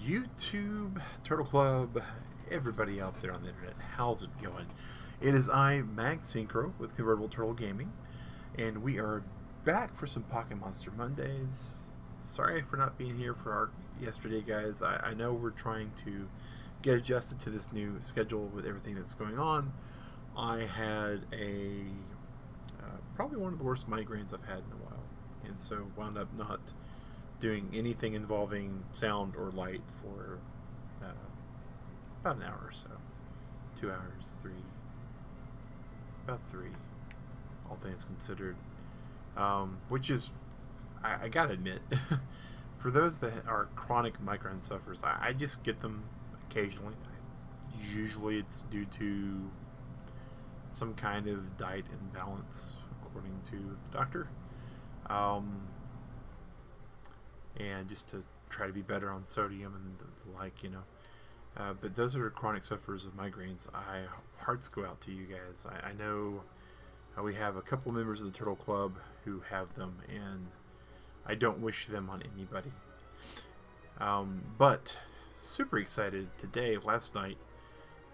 YouTube, Turtle Club, everybody out there on the internet, how's it going? It is I, Mag Synchro, with Convertible Turtle Gaming, and we are back for some Pocket Monster Mondays. Sorry for not being here for our yesterday, guys. I know we're trying to get adjusted to this new schedule with everything that's going on. I had probably one of the worst migraines I've had in a while, and so wound up not doing anything involving sound or light for about an hour or so. 2 hours, about three, all things considered. Which is, I gotta admit, for those that are chronic migraine sufferers, I just get them occasionally. Usually it's due to some kind of diet imbalance, according to the doctor. And just to try to be better on sodium and the like. But those that are chronic sufferers of migraines, hearts go out to you guys. I know we have a couple members of the Turtle Club who have them, and I don't wish them on anybody. But super excited today. Last night,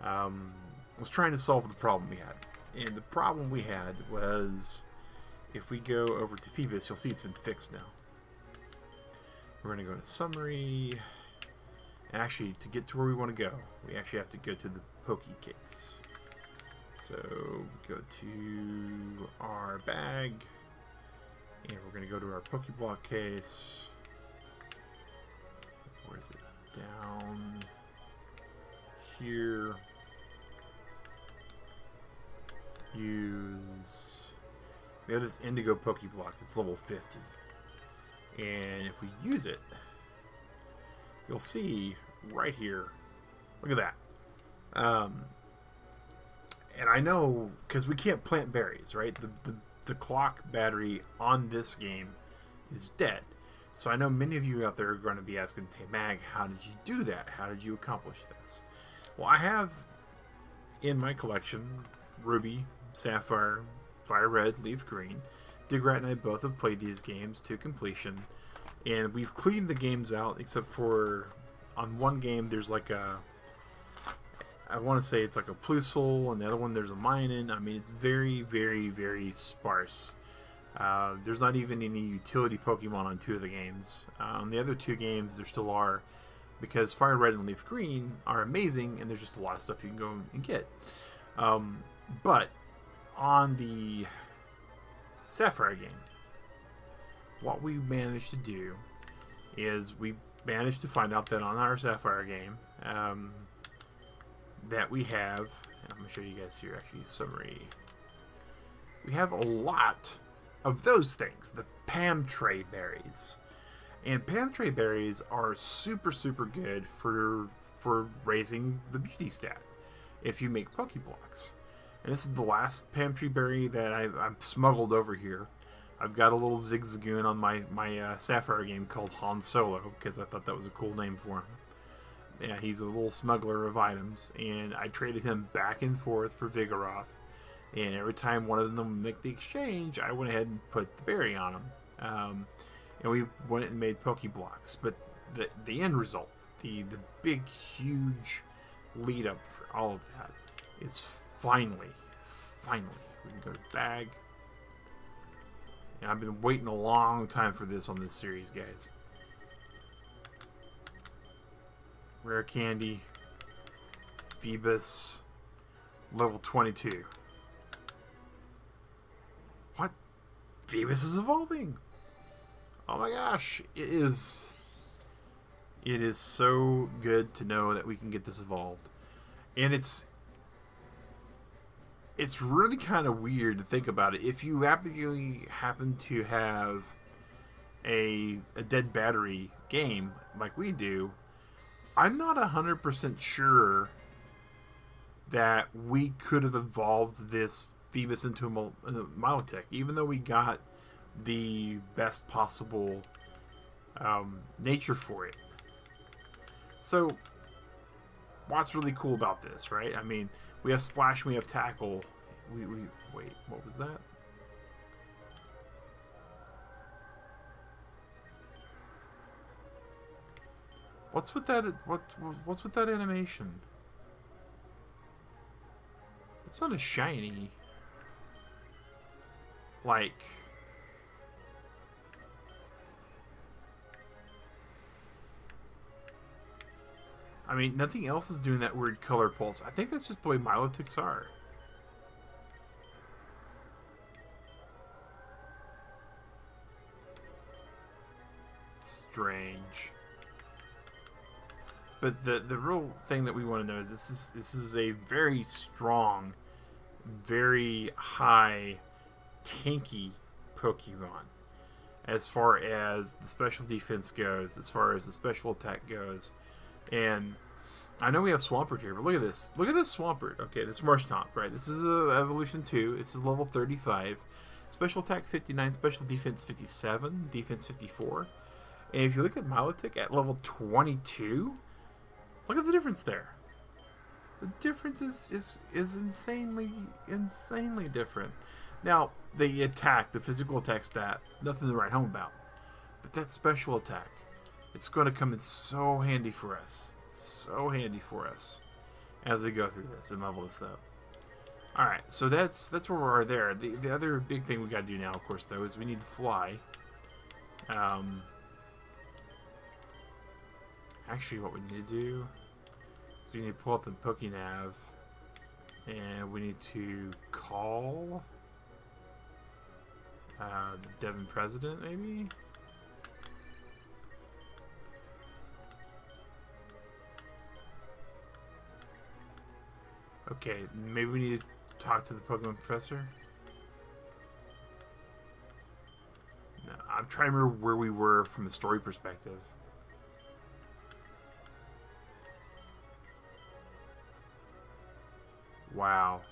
was trying to solve the problem we had, and the problem we had was, if we go over to Feebas, you'll see it's been fixed now. We're going to go to summary, and actually, to get to where we want to go, we actually have to go to the Poke case. So go to our bag, and we're going to go to our Pokeblock case. Where is it? Down here. We have this Indigo Pokeblock. It's level 50. And if we use it, you'll see right here, look at that. And I know, because we can't plant berries, right? The clock battery on this game is dead. So I know many of you out there are going to be asking, hey Mag, how did you do that? How did you accomplish this? Well, I have in my collection Ruby, Sapphire, Fire Red, Leaf Green. Digrat and I both have played these games to completion, and we've cleaned the games out, except for on one game there's like I want to say it's like a Plusle, and the other one there's a Minun. I mean, it's very, very, very sparse. There's not even any utility Pokemon on two of the games. On the other two games there still are, because Fire Red and Leaf Green are amazing, and there's just a lot of stuff you can go and get. But on the Sapphire game, what we managed to do is we managed to find out that on our Sapphire game that we have, and I'm going to show you guys here actually, summary, we have a lot of those things, the Pamtray berries. And Pamtray berries are super, super good for raising the beauty stat if you make Pokeblocks. And this is the last Pamtree berry that I've smuggled over here. I've got a little Zigzagoon on my Sapphire game called Han Solo, because I thought that was a cool name for him. Yeah, he's a little smuggler of items, and I traded him back and forth for Vigoroth. And every time one of them would make the exchange, I went ahead and put the berry on him. And we went and made Pokeblocks. But the end result, the big, huge lead up for all of that is finally, we can go to bag. And I've been waiting a long time for this on this series, guys. Rare Candy, Feebas, level 22. What? Feebas is evolving! Oh my gosh, it is so good to know that we can get this evolved. And it's really kind of weird to think about it. If you happen to have a dead battery game like we do, I'm not 100% sure that we could have evolved this Feebas into a Milotic, even though we got the best possible nature for it. So what's really cool about this, right? I mean, we have Splash, we have Tackle. Wait, what was that? What's with that? What's with that animation? It's not a shiny. Like, I mean, nothing else is doing that weird color pulse. I think that's just the way Milotics are. Strange. But the real thing that we want to know is this is a very strong, very high, tanky Pokemon. As far as the special defense goes, as far as the special attack goes. And I know we have Swampert here, but look at this. Look at this Swampert. Okay, this Marshtomp, right? This is Evolution 2. This is level 35. Special attack 59, special defense 57, defense 54. And if you look at Milotic at level 22, look at the difference there. The difference is insanely different. Now, the attack, the physical attack stat, nothing to write home about. But that special attack, it's going to come in so handy for us. So handy for us as we go through this and level this up. Alright, so that's where we are there. The other big thing we got to do now, of course, though, is we need to fly. Actually, what we need to do is we need to pull up the Pokénav, and we need to call Devon President, maybe? Okay, maybe we need to talk to the Pokemon Professor? No, I'm trying to remember where we were from a story perspective. Wow.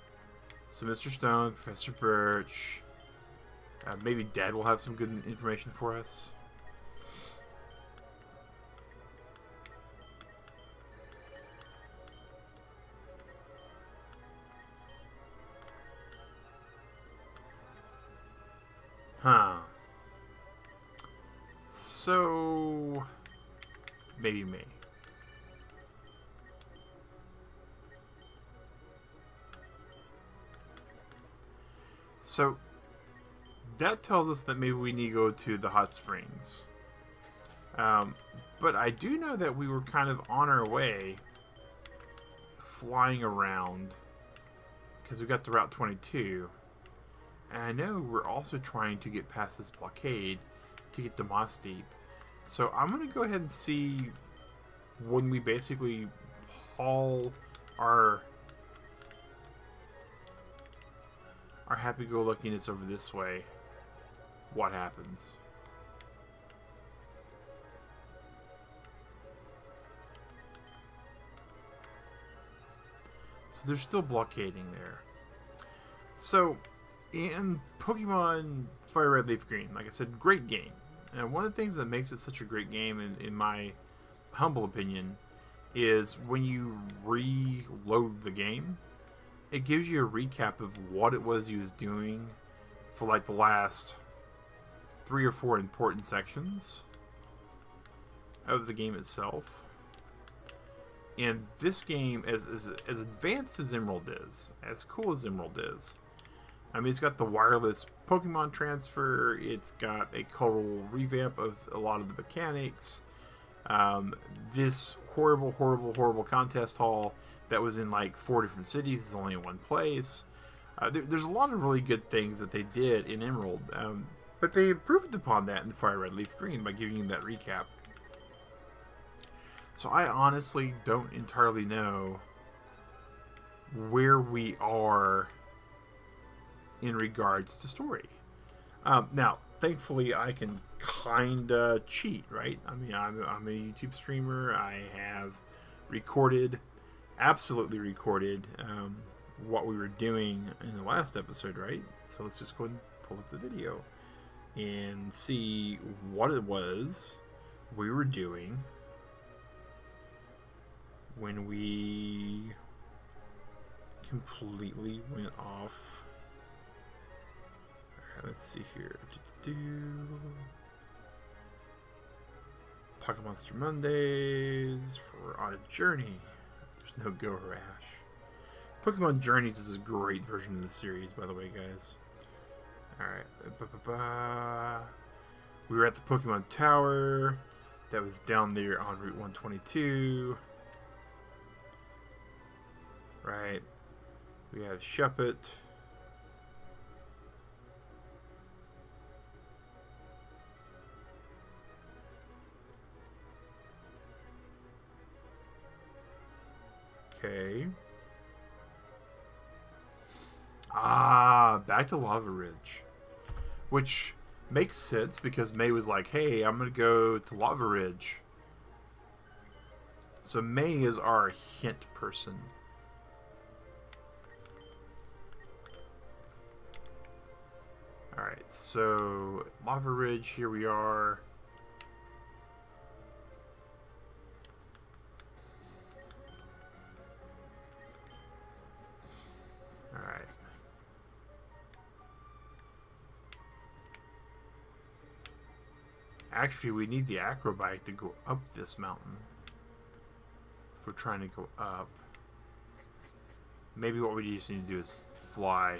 So Mr. Stone, Professor Birch, maybe Dad will have some good information for us. Huh. So, maybe me. So, that tells us that maybe we need to go to the hot springs. But I do know that we were kind of on our way, flying around, because we got to Route 22. And I know we're also trying to get past this blockade to get to Moss Deep. So I'm going to go ahead and see when we basically haul our happy-go-luckiness over this way, what happens. So they're still blockading there. So, in Pokemon Fire Red Leaf Green, like I said, great game. And one of the things that makes it such a great game, in my humble opinion, is when you reload the game, it gives you a recap of what it was he was doing for like the last 3 or 4 important sections of the game itself. And this game, as advanced as Emerald is, as cool as Emerald is, I mean, it's got the wireless Pokemon transfer, it's got a total revamp of a lot of the mechanics, this horrible contest hall that was in like 4 different cities is only in one place. There's a lot of really good things that they did in Emerald, but they improved upon that in Fire Red Leaf Green by giving you that recap. So I honestly don't entirely know where we are in regards to story. Now, thankfully, I can kinda cheat, right? I mean, I'm a YouTube streamer. I have absolutely recorded, what we were doing in the last episode, right? So let's just go ahead and pull up the video and see what it was we were doing when we completely went off. Alright, let's see here. Pocket Monster Mondays. We're on a journey. There's no Go Rash. Pokemon Journeys is a great version of the series, by the way, guys. Alright. We were at the Pokemon Tower. That was down there on Route 122. Right. We have Shuppet. Okay. Back to Lava Ridge. Which makes sense because May was like, hey, I'm going to go to Lava Ridge. So May is our hint person. Alright, so Lava Ridge, here we are. Alright. Actually, we need the acrobike to go up this mountain. If we're trying to go up. Maybe what we just need to do is fly.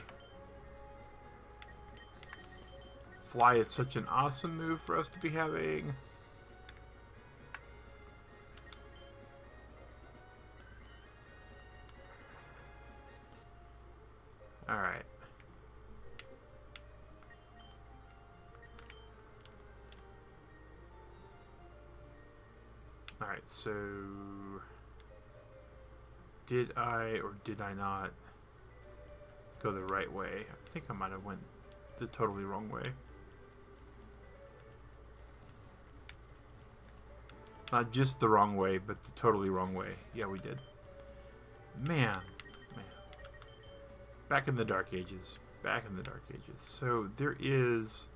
Fly is such an awesome move for us to be having. Alright. Alright, so did I or did I not go the right way? I think I might have went the totally wrong way. Not just the wrong way, but the totally wrong way. Yeah, we did. Man. Back in the Dark Ages. Back in the Dark Ages. So there is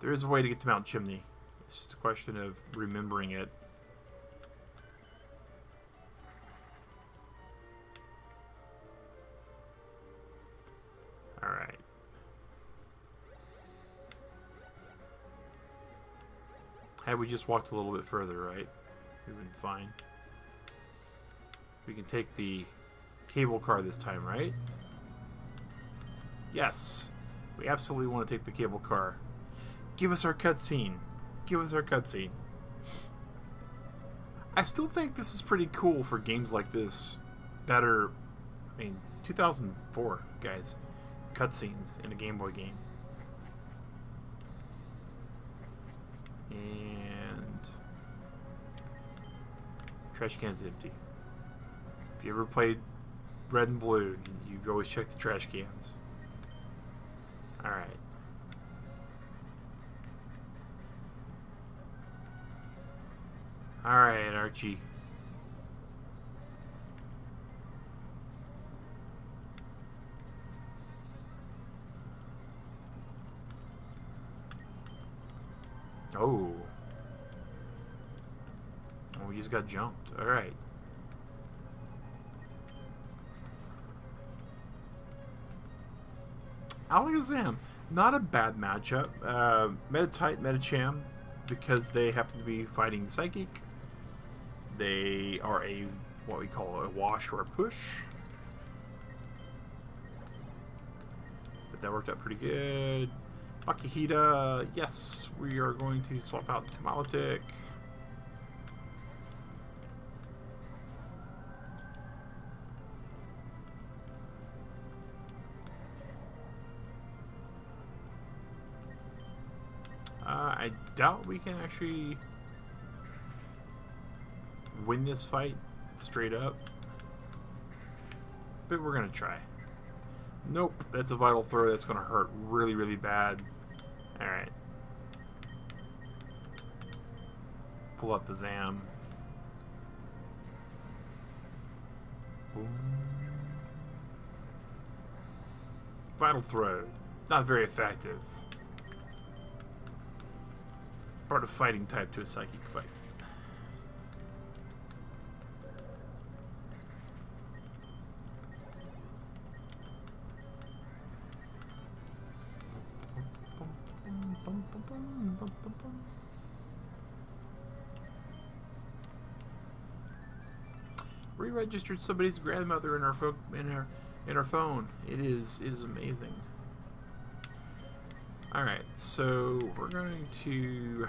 a way to get to Mount Chimney. It's just a question of remembering it. Alright. Had we just walked a little bit further, right? We've been fine. We can take the cable car this time, right? Yes. We absolutely want to take the cable car. Give us our cutscene. Give us our cutscene. I still think this is pretty cool for games like this. Better, I mean, 2004, guys. Cutscenes in a Game Boy game. And trash can's empty. If you ever played Red and Blue, you always check the trash cans. Alright. Alright, Archie. Oh. Oh, we just got jumped. Alright. Alakazam. Not a bad matchup. Meta-type, Meta-Cham, because they happen to be fighting Psychic. They are a, what we call a wash or a push. But that worked out pretty good. Akihita, yes, we are going to swap out to Milotic. I doubt we can actually win this fight straight up, but we're gonna try. Nope, that's a vital throw that's gonna hurt really, really bad. Alright. Pull out the Zam. Boom. Vital throw. Not very effective. Part of fighting type to a psychic fight. re-registered somebody's grandmother in our phone. It is amazing. All right, so we're going to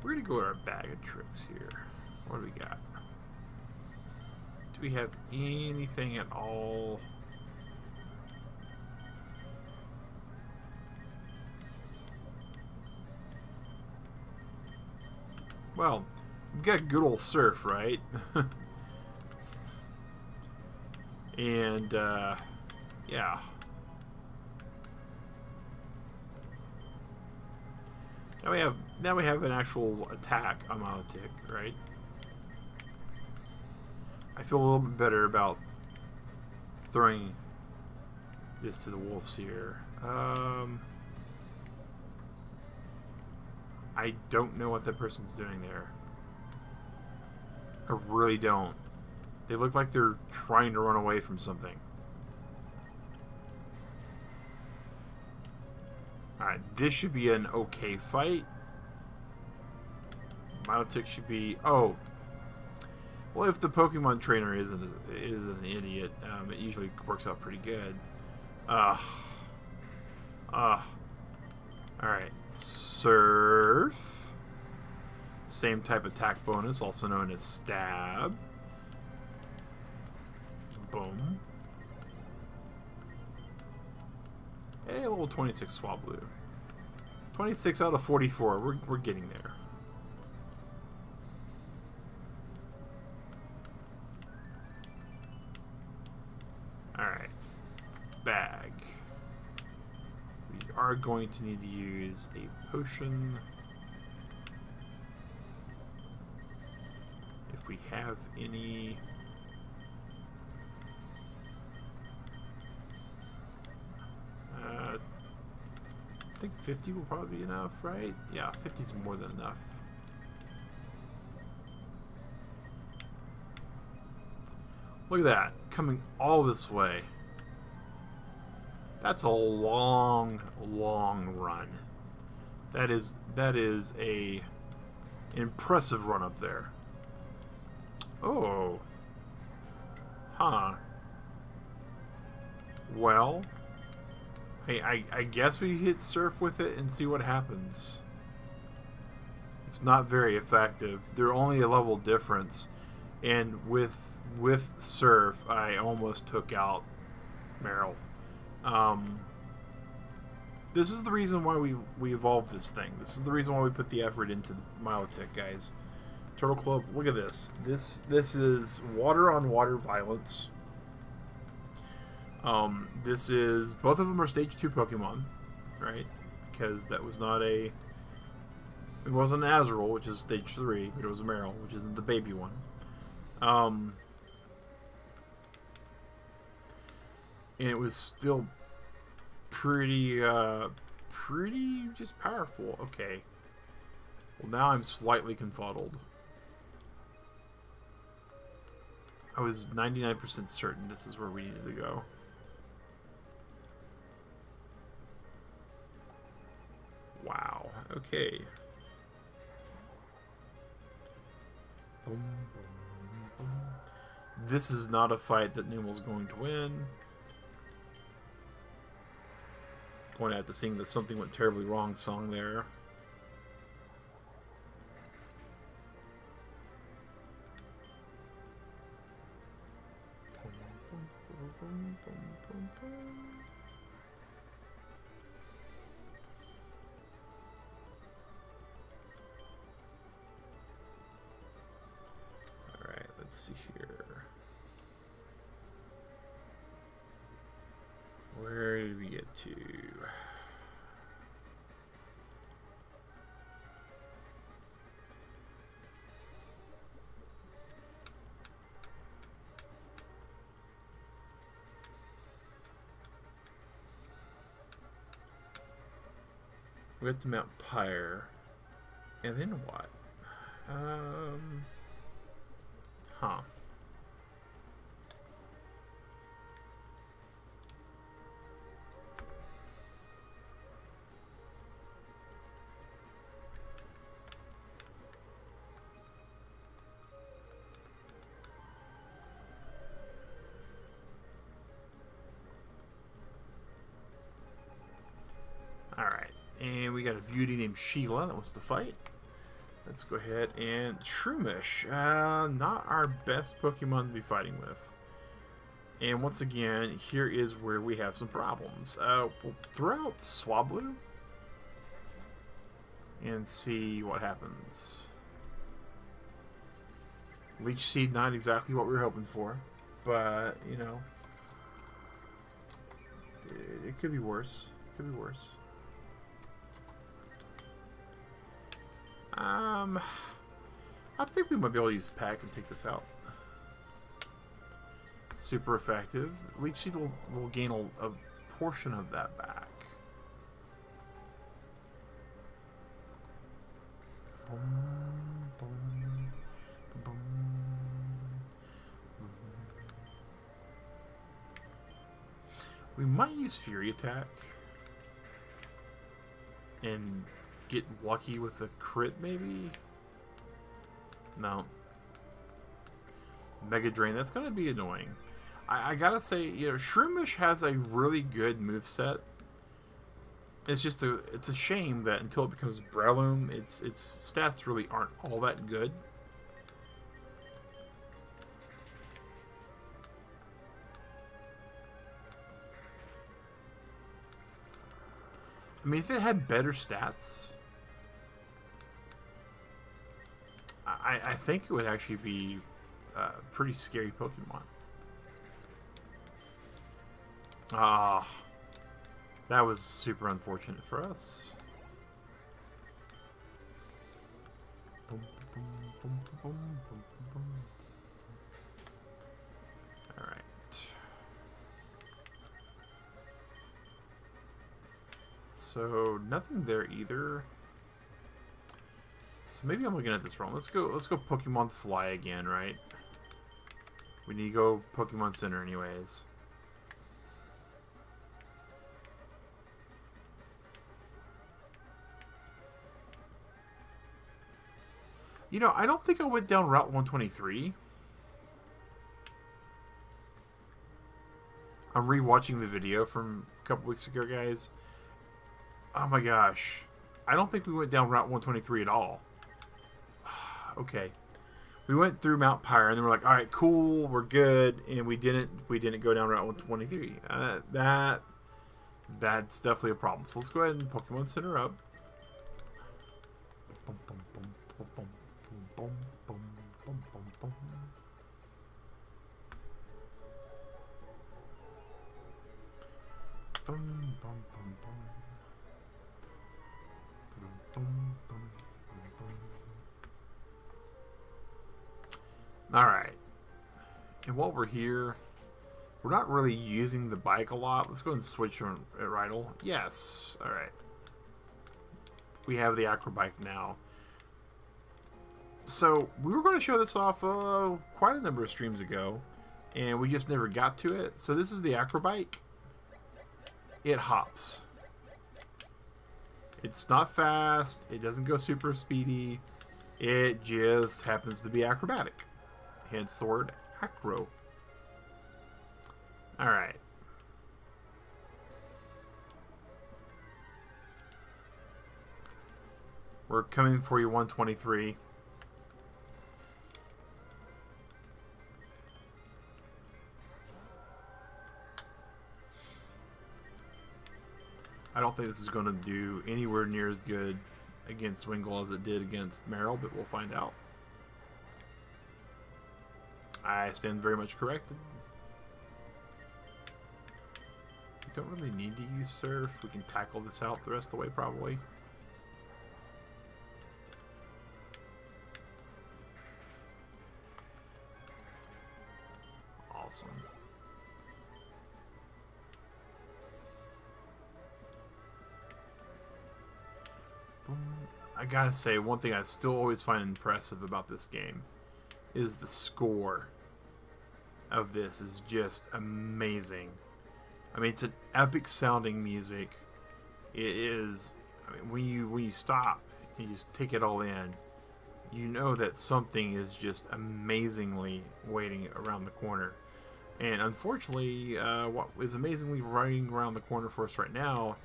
go to our bag of tricks here. What do we got? Do we have anything at all? Well, we've got good old surf, right? And yeah. Now we have an actual attack on Malatic, right? I feel a little bit better about throwing this to the wolves here. I don't know what that person's doing there. I really don't. They look like they're trying to run away from something. Alright, this should be an okay fight. Milotic should be... Oh. Well, if the Pokemon trainer is an idiot, it usually works out pretty good. Alright. Surf. Same type attack bonus, also known as Stab. Boom. Hey, a level 26 Swablu. 26 out of 44. We're getting there. Alright. Bag. We are going to need to use a potion. If we have any... I think 50 will probably be enough, right? Yeah, 50 is more than enough. Look at that, coming all this way. That's a long, long run. That is a impressive run up there. Oh. Huh. Well, I guess we hit surf with it and see what happens. It's not very effective. They're only a level difference, and with surf, I almost took out Meryl. This is the reason why we evolved this thing. This is the reason why we put the effort into Milotic, guys. Turtle Club, look at this. This is water on water violence. This is, both of them are stage 2 Pokemon, right? Because that was not a, it wasn't an Azrael, which is stage 3, but it was a Meryl, which isn't the baby one. And it was still pretty just powerful. Okay. Well, now I'm slightly confuddled. I was 99% certain this is where we needed to go. Wow. Okay. Boom, boom, boom. This is not a fight that Numel's going to win. Going to have to sing the "Something Went Terribly Wrong" song there. Alright, let's see here. Where did we get to? We went to Mount Pyre, and then what? Huh. And we got a beauty named Sheila that wants to fight. Let's go ahead and Shroomish. Not our best Pokemon to be fighting with. And once again, here is where we have some problems. We'll throw out Swablu and see what happens. Leech Seed, not exactly what we were hoping for, but you know, it could be worse. It could be worse. I think we might be able to use Pack and take this out. Super effective. Leech Seed will gain a portion of that back. We might use Fury Attack and get lucky with a crit, maybe? No. Mega Drain, that's going to be annoying. I gotta say, you know, Shroomish has a really good moveset. It's just it's a shame that until it becomes Breloom, its stats really aren't all that good. I mean, if it had better stats, I think it would actually be a pretty scary Pokemon. Ah, that was super unfortunate for us. Alright. So, nothing there either. So maybe I'm looking at this wrong. Let's go Pokemon Fly again, right? We need to go Pokemon Center anyways. You know, I don't think I went down Route 123. I'm rewatching the video from a couple weeks ago, guys. Oh my gosh. I don't think we went down Route 123 at all. Okay. We went through Mount Pyre and then we're like, alright, cool, we're good, and we didn't go down Route 123. That's definitely a problem. So let's go ahead and Pokemon Center up. Alright. And while we're here, we're not really using the bike a lot. Let's go ahead and switch on Rydell. Yes. Alright. We have the Acrobike now. So, we were going to show this off quite a number of streams ago, and we just never got to it. So this is the Acrobike. It hops. It's not fast. It doesn't go super speedy. It just happens to be acrobatic. Hence the word acro. Alright. We're coming for you, 123. I don't think this is going to do anywhere near as good against Wingull as it did against Meryl, but we'll find out. I stand very much corrected. We don't really need to use Surf. We can tackle this out the rest of the way, probably. Awesome. I gotta say, one thing I still always find impressive about this game is the score of this is just amazing. I mean, it's an epic sounding music. It is. I mean, when you stop and you just take it all in, you know that something is just amazingly waiting around the corner. And unfortunately, what is amazingly running around the corner for us right now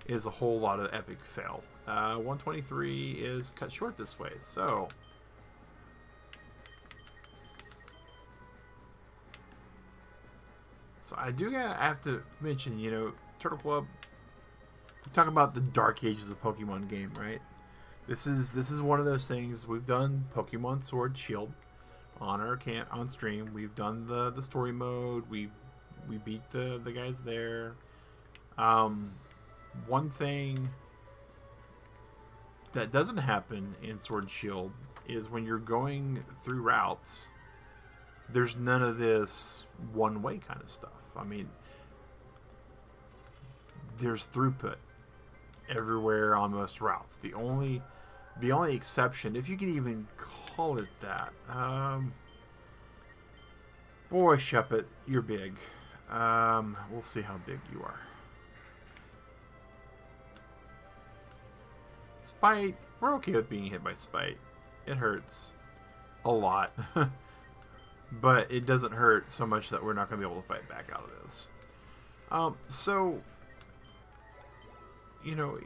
is a whole lot of epic fail. 123 is cut short this way, so I do have to mention, you know, Turtle Club. We talk about the dark ages of Pokemon game, right? This is one of those things. We've done Pokemon Sword Shield on our on stream. We've done the story mode. We beat the guys there. One thing that doesn't happen in Sword and Shield is when you're going through routes, there's none of this one-way kind of stuff. I mean, there's throughput everywhere on most routes. The only exception, if you can even call it that, boy, Shuppet, you're big. We'll see how big you are. Spite, we're okay with being hit by Spite. It hurts a lot. But it doesn't hurt so much that we're not going to be able to fight back out of this. So, you know,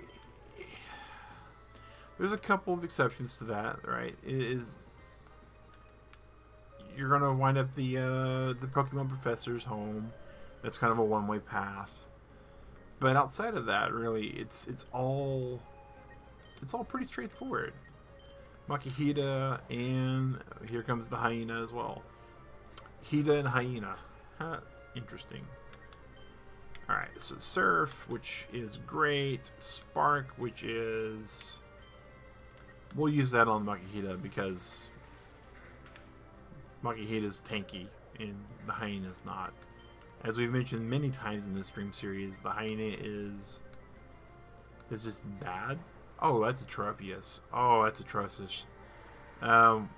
there's a couple of exceptions to that, right? You're going to wind up the Pokemon Professor's home. That's kind of a one-way path. But outside of that, really, it's all pretty straightforward. Makihita, and here comes the hyena as well. Hida and hyena. Huh, interesting. Alright, so Surf, which is great. Spark, which is... We'll use that on Makihita because Makihita's tanky and the hyena's not. As we've mentioned many times in this stream series, the hyena is just bad. Oh, that's Atropius. Oh, that's atrocious. That's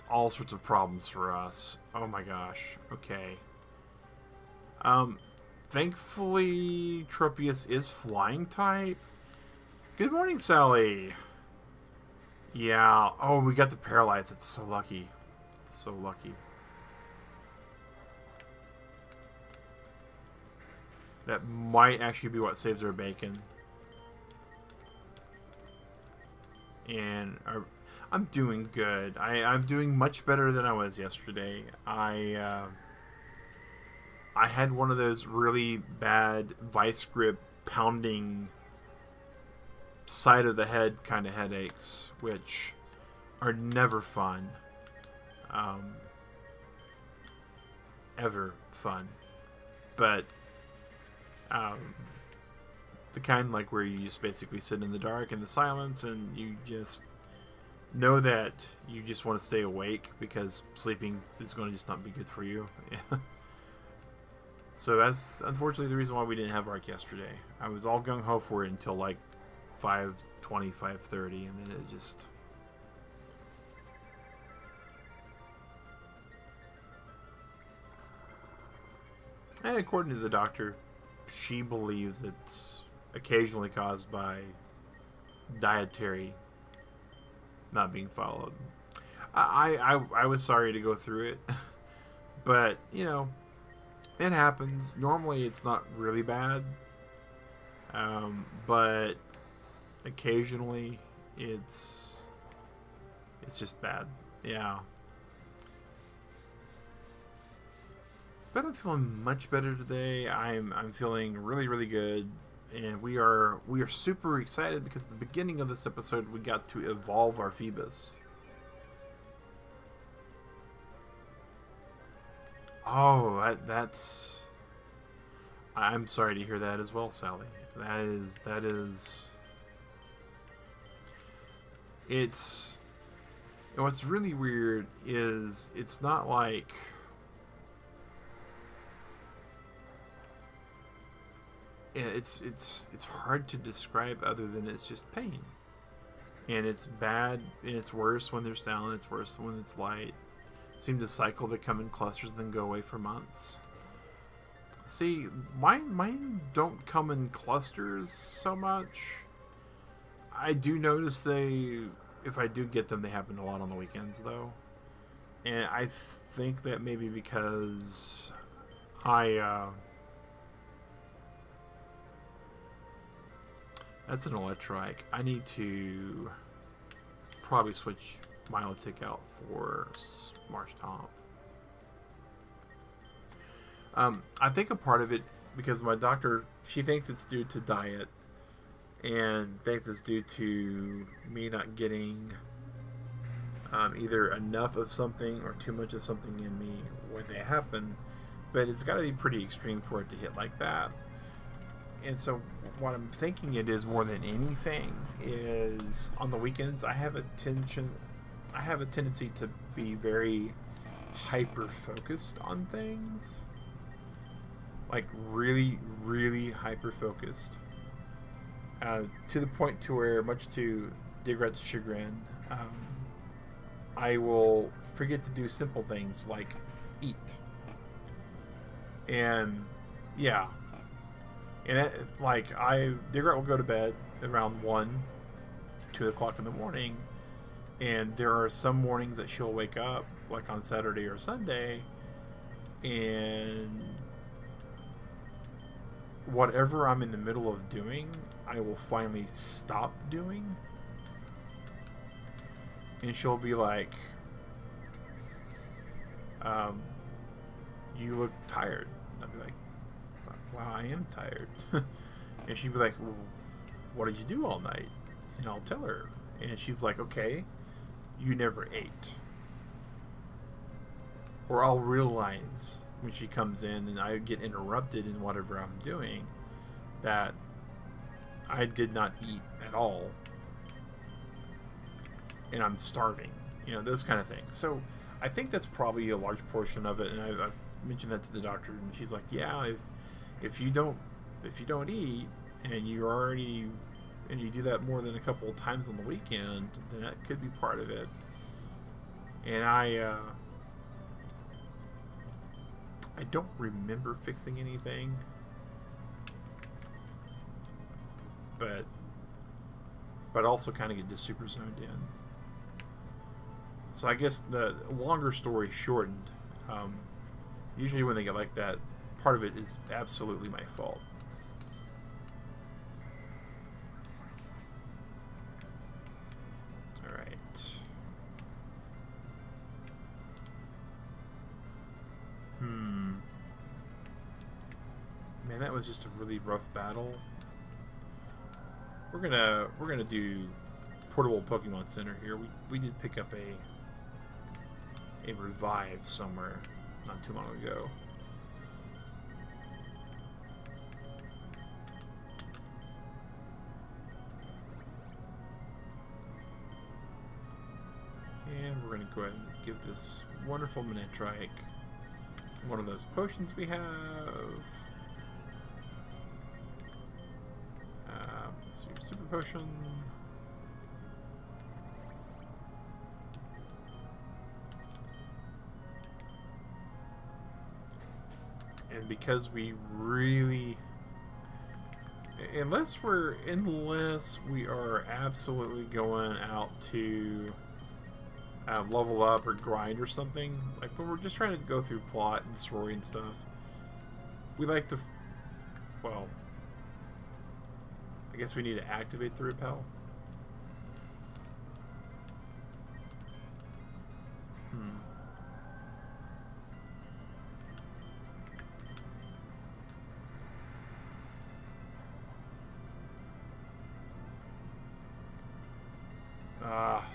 all sorts of problems for us. Oh my gosh. Okay. Thankfully, Tropius is flying type. Good morning, Sally. Yeah. Oh, we got the paralyze. It's so lucky. It's so lucky. That might actually be what saves our bacon. And I'm doing good. I'm doing much better than I was yesterday. I had one of those really bad vice grip pounding side of the head kind of headaches, which are never fun. Ever fun. But the kind like where you just basically sit in the dark in the silence and you just know that you just want to stay awake because sleeping is going to just not be good for you. So that's unfortunately the reason why we didn't have ARC yesterday. I was all gung-ho for it until like 5:20, 5:30, and then it just... And according to the doctor, she believes it's occasionally caused by dietary not being followed. I was sorry to go through it, but you know, it happens. Normally it's not really bad, but occasionally it's just bad. Yeah. But I'm feeling much better today. I'm feeling really, really good. And we are super excited because at the beginning of this episode we got to evolve our Feebas. Oh, that's... I'm sorry to hear that as well, Sally. That is... It's... What's really weird is it's not like... Yeah, it's hard to describe other than it's just pain. And it's bad, and it's worse when there's sound, it's worse when it's light. Seem to cycle, they come in clusters, then go away for months. See, mine don't come in clusters so much. I do notice if I do get them, they happen a lot on the weekends, though. And I think that maybe because I that's an electrike. I need to probably switch Milotic out for Marsh Tomp. I think a part of it, because my doctor, she thinks it's due to diet and thinks it's due to me not getting either enough of something or too much of something in me when they happen. But it's got to be pretty extreme for it to hit like that. And so what I'm thinking it is more than anything is on the weekends I have a tendency to be very hyper focused on things. Like really, really hyper focused. To the point to where, much to Digrat's chagrin, I will forget to do simple things like eat. And yeah. And Digrat will go to bed around 1, 2 o'clock in the morning, and there are some mornings that she'll wake up, like on Saturday or Sunday, and whatever I'm in the middle of doing, I will finally stop doing. And she'll be like, you look tired. I'll be like, wow, I am tired. And she'd be like, well, what did you do all night? And I'll tell her. And she's like, okay, you never ate. Or I'll realize when she comes in and I get interrupted in whatever I'm doing that I did not eat at all. And I'm starving. You know, those kind of things. So I think that's probably a large portion of it. And I've mentioned that to the doctor, and she's like, yeah, if you don't eat and you do that more than a couple of times on the weekend, then that could be part of it. And I don't remember fixing anything, but also kind of get just super zoned in. So I guess the longer story shortened, usually when they get like that, part of it is absolutely my fault. All right. Man, that was just a really rough battle. We're gonna do Portable Pokemon Center here. We did pick up a revive somewhere not too long ago. And we're going to go ahead and give this wonderful Manectric one of those potions we have. Let's see, Super Potion. And because we really, unless we are absolutely going out to level up or grind or something, like when we're just trying to go through plot and story and stuff, we like to, well, I guess we need to activate the repel.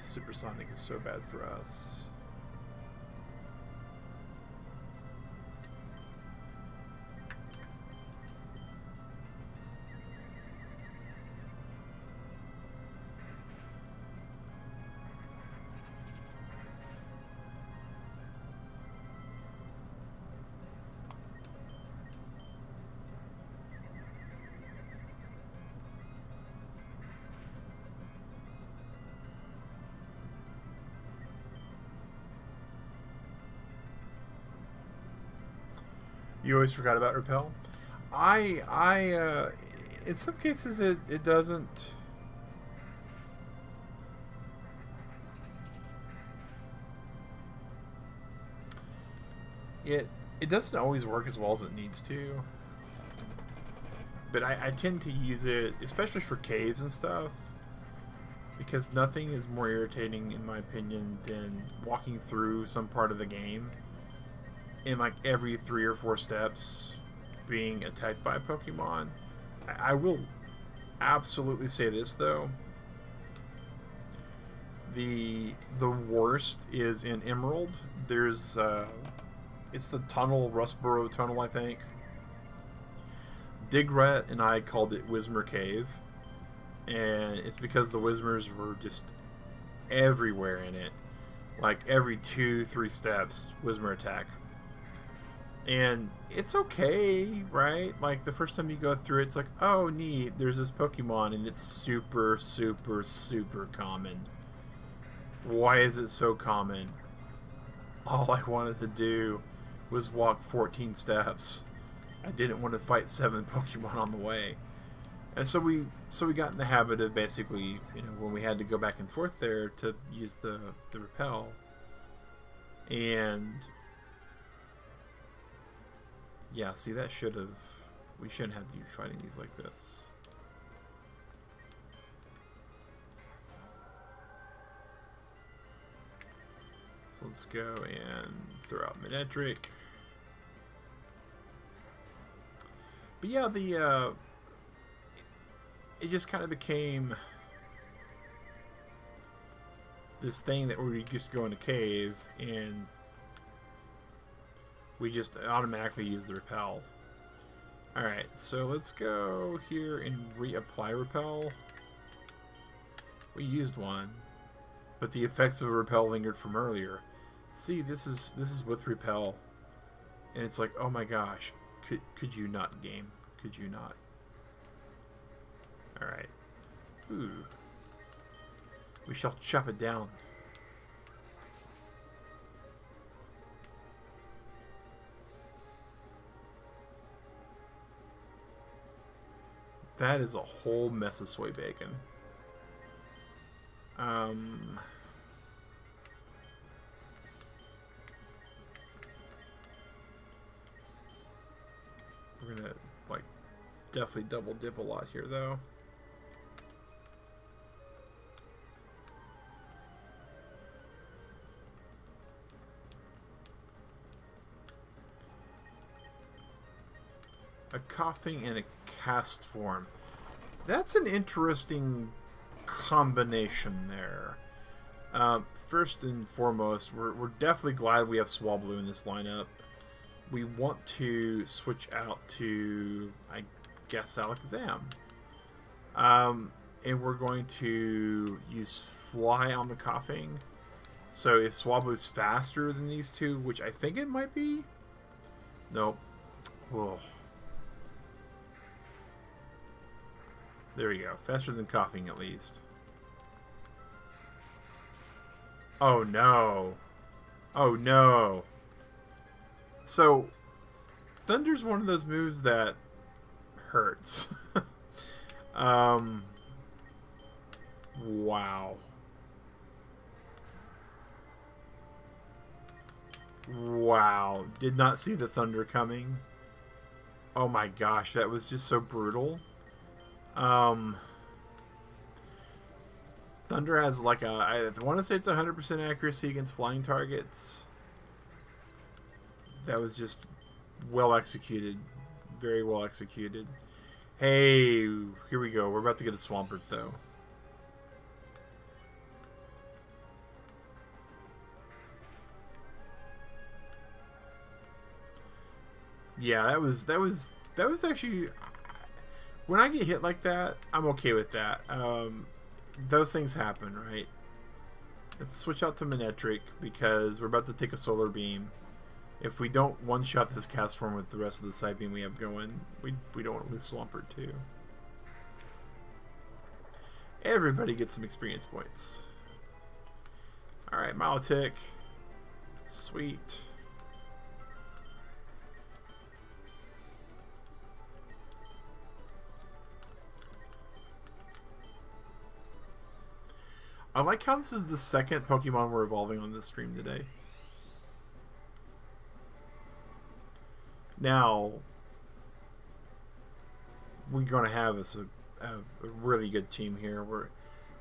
Supersonic is so bad for us. You always forgot about repel. In some cases it doesn't. it it doesn't always work as well as it needs to, but I tend to use it, especially for caves and stuff, because nothing is more irritating, in my opinion, than walking through some part of the game and like every 3 or 4 steps being attacked by a Pokemon. I will absolutely say this though. The worst is in Emerald. There's it's the tunnel, Rustboro Tunnel, I think. Digret and I called it Whismer Cave, and it's because the Whismers were just everywhere in it. Like every 2-3 steps, Whismer attack. And it's okay, right? Like the first time you go through it, it's like, oh neat, there's this Pokemon, and it's super, super, super common. Why is it so common? All I wanted to do was walk 14 steps. I didn't want to fight 7 Pokemon on the way. And so we got in the habit of basically, when we had to go back and forth there, to use the repel. And yeah, see, we shouldn't have to be fighting these like this. So let's go and throw out Manectric. But yeah, it just kind of became this thing that we just go in a cave and we just automatically use the repel. Alright, so let's go here and reapply repel. We used one, but the effects of a repel lingered from earlier. See, this is with repel, and it's like, oh my gosh, could you not, game? Could you not? All right, ooh, we shall chop it down. That is a whole mess of soy bacon. We're gonna like definitely double dip a lot here though. A coughing and a cast form. That's an interesting combination there. First and foremost, we're definitely glad we have Swablu in this lineup. We want to switch out to, I guess, Alakazam. And we're going to use Fly on the coughing. So if Swablu's faster than these two, which I think it might be. Nope. Whoa. There we go. Faster than coughing, at least. Oh, no. Oh, no. So, Thunder's one of those moves that hurts. Wow. Wow. Did not see the Thunder coming. Oh my gosh, that was just so brutal. Thunder has like I want to say it's 100% accuracy against flying targets. That was just well executed. Very well executed. Hey, here we go. We're about to get a Swampert though. Yeah, that was actually, when I get hit like that, I'm okay with that. Those things happen, right? Let's switch out to Manectric because we're about to take a Solar Beam. If we don't one-shot this cast form with the rest of the side beam we have going, we don't want to lose Swampert too. Everybody gets some experience points. Alright, Milotic. Sweet. I like how this is the second Pokemon we're evolving on this stream today. Now, we're going to have a really good team here.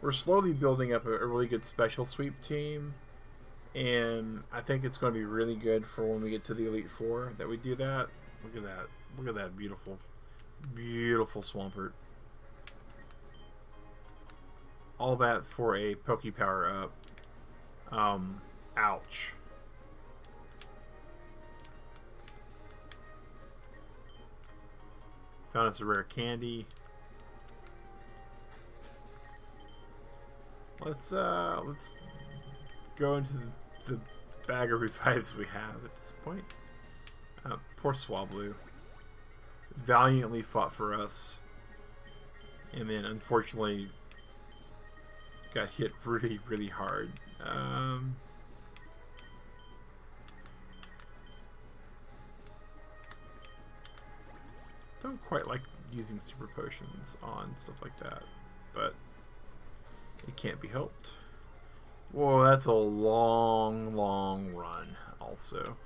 We're slowly building up a really good special sweep team, and I think it's going to be really good for when we get to the Elite Four that we do that. Look at that! Look at that beautiful, beautiful Swampert. All that for a Poke Power up. Ouch. Found us a rare candy. Let's go into the bag of revives we have at this point. Poor Swablu. Valiantly fought for us. And then unfortunately got hit really, really hard. Don't quite like using super potions on stuff like that, but it can't be helped. Whoa, that's a long, long run also.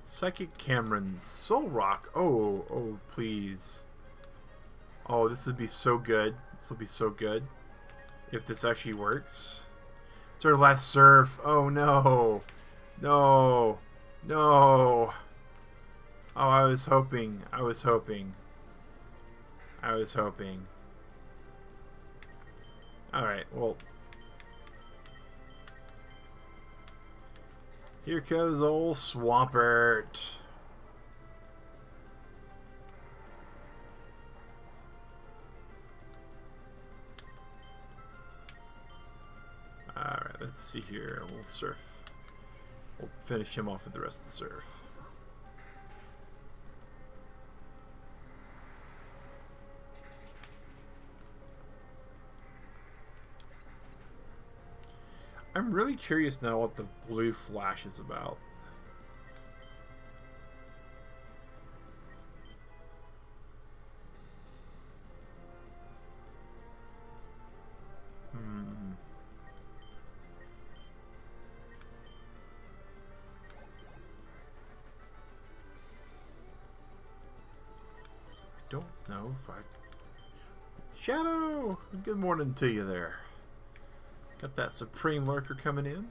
Psychic Cameron, Soul Rock. Oh, please. Oh, this would be so good. This will be so good if this actually works. It's our last surf. Oh no. No. No. Oh, I was hoping. I was hoping. I was hoping. Alright, well. Here goes old Swampert. Alright, let's see here. We'll surf. We'll finish him off with the rest of the surf. I'm really curious now what the blue flash is about. I don't know if I... Shadow! Good morning to you there. Got that Supreme Lurker coming in.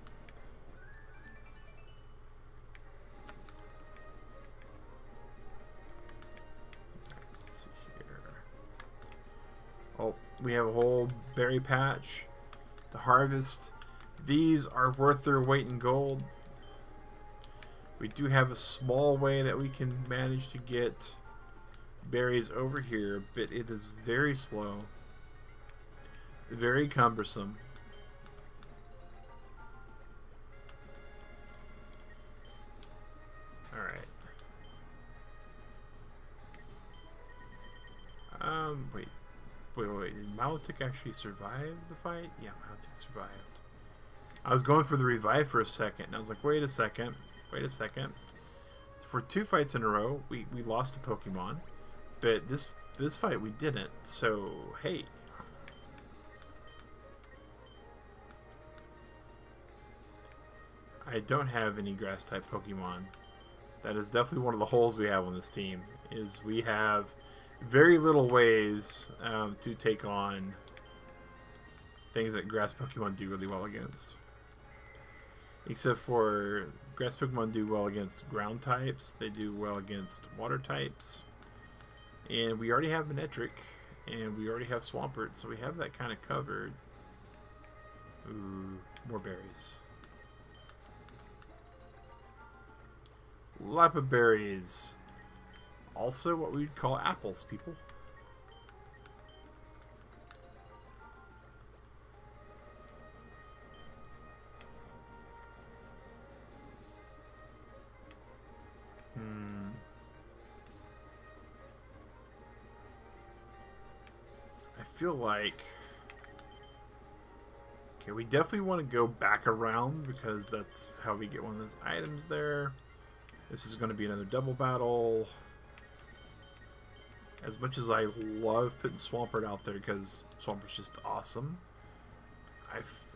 Let's see here. Oh, we have a whole berry patch to harvest. These are worth their weight in gold. We do have a small way that we can manage to get berries over here, but it is very slow, very cumbersome. Alright. Wait. Did Milotic actually survive the fight? Yeah, Milotic survived. I was going for the revive for a second, and I was like, wait a second. For 2 fights in a row, we lost a Pokemon. But this fight we didn't, so hey. I don't have any grass type Pokemon. That is definitely one of the holes we have on this team, is we have very little ways to take on things that grass Pokemon do really well against. Except for grass Pokemon do well against ground types, they do well against water types. And we already have Manectric, and we already have Swampert, so we have that kind of covered. Ooh, more berries. Lappa berries. Also what we'd call apples, people. I feel like... Okay, we definitely want to go back around because that's how we get one of those items there. This is going to be another double battle. As much as I love putting Swampert out there because Swampert's just awesome,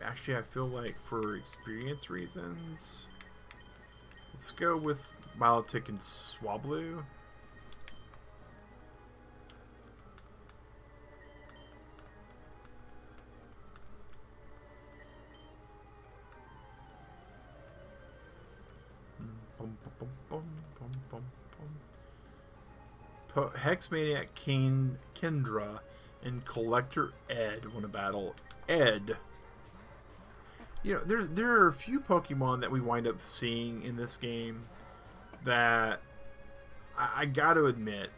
Actually, I feel like for experience reasons, let's go with Milotic and Swablu. Hexmaniac Kendra and Collector Ed want to battle Ed. You know, there are a few Pokemon that we wind up seeing in this game that I got to admit,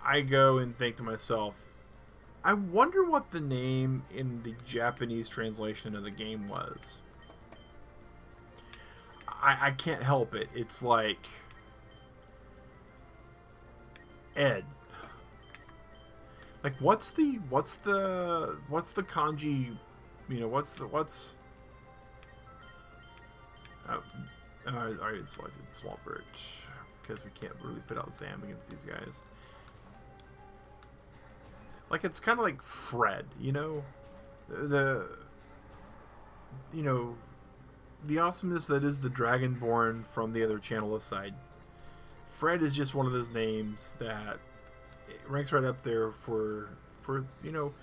I go and think to myself, I wonder what the name in the Japanese translation of the game was. I can't help it. It's like Ed. Like what's the kanji, you know, what's alright, selected Swampert because we can't really put out Zam against these guys. Like it's kind of like Fred, you know, the awesomeness that is the Dragonborn from the other channel aside. Fred is just one of those names that ranks right up there for you know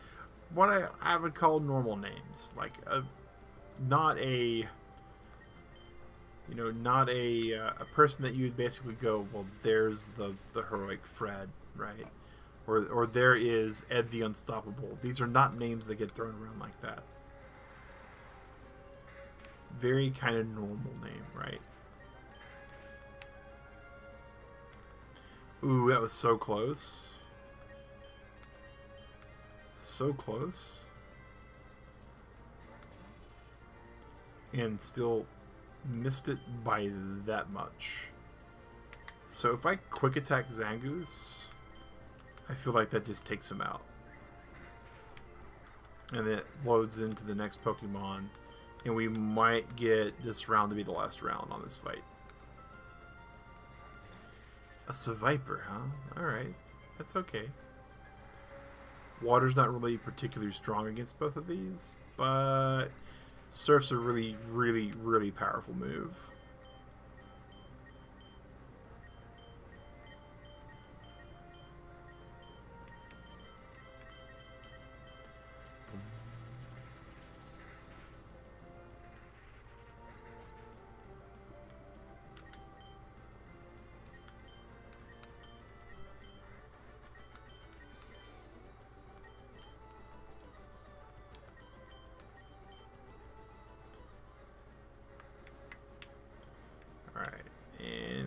what I would call normal names, like not a person that you'd basically go, well, there's the heroic Fred, right? Or there is Ed the Unstoppable. These are not names that get thrown around like that. Very kind of normal name, right? Ooh, that was so close. So close. And still missed it by that much. So if I quick attack Zangoose, I feel like that just takes him out. And then it loads into the next Pokemon. And we might get this round to be the last round on this fight. A Seviper, huh? Alright. That's okay. Water's not really particularly strong against both of these, but Surf's a really, really, really powerful move.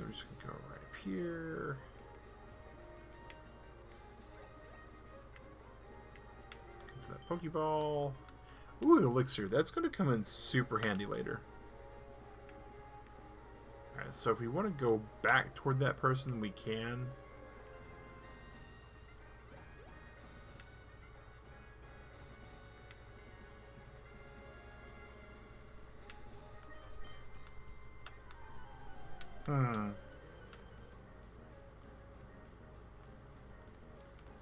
I'm just gonna go right up here. Go for that Pokeball. Ooh, Elixir. That's gonna come in super handy later. Alright, so if we want to go back toward that person, we can.